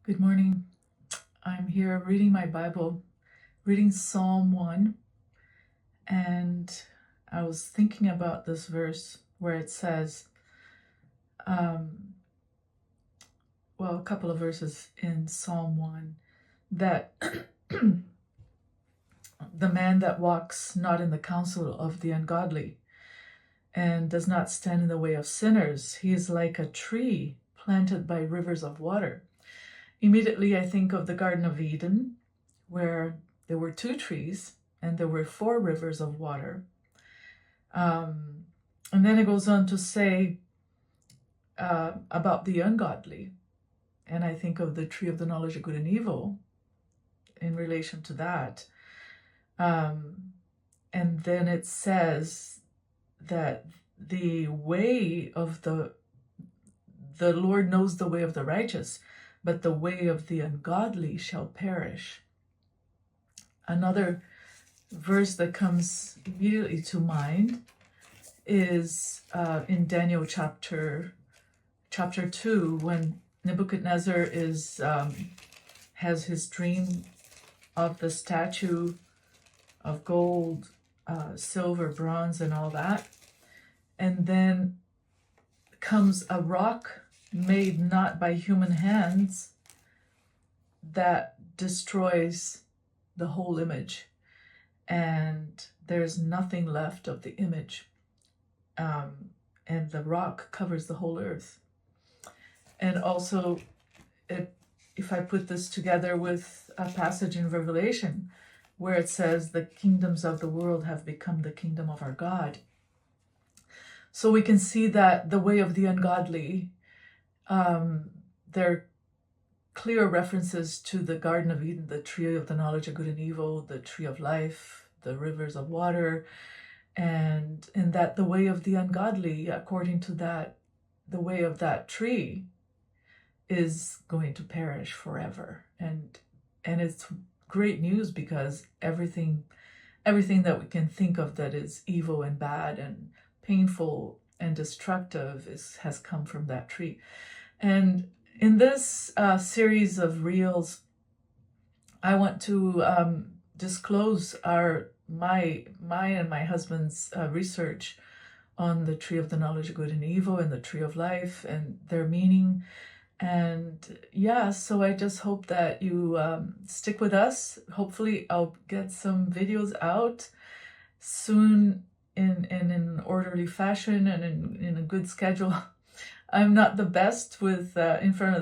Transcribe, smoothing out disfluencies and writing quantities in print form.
Good morning. I'm here reading my Bible, reading Psalm 1, and I was thinking about this verse where it says, a couple of verses in Psalm 1, that the man that walks not in the counsel of the ungodly and does not stand in the way of sinners, he is like a tree planted by rivers of water. Immediately I think of the Garden of Eden, where there were 2 trees and there were 4 rivers of water. And then it goes on to say about the ungodly. And I think of the tree of the knowledge of good and evil in relation to that. And then it says that the way of the Lord knows the way of the righteous, but the way of the ungodly shall perish. Another verse that comes immediately to mind is in Daniel chapter 2, when Nebuchadnezzar has his dream of the statue of gold, silver, bronze, and all that. And then comes a rock made not by human hands that destroys the whole image, and there's nothing left of the image, and the rock covers the whole earth. And also, if I put this together with a passage in Revelation where it says the kingdoms of the world have become the kingdom of our God, so we can see that the way of the ungodly, there are clear references to the Garden of Eden, the tree of the knowledge of good and evil, the tree of life, the rivers of water, and that the way of the ungodly, according to that, the way of that tree is going to perish forever. And it's great news, because everything that we can think of that is evil and bad and painful and destructive has come from that tree. And in this series of reels, I want to disclose my and my husband's research on the tree of the knowledge of good and evil and the tree of life and their meaning. And so I just hope that you stick with us. Hopefully I'll get some videos out soon in an orderly fashion and in a good schedule. I'm not the best with in front of the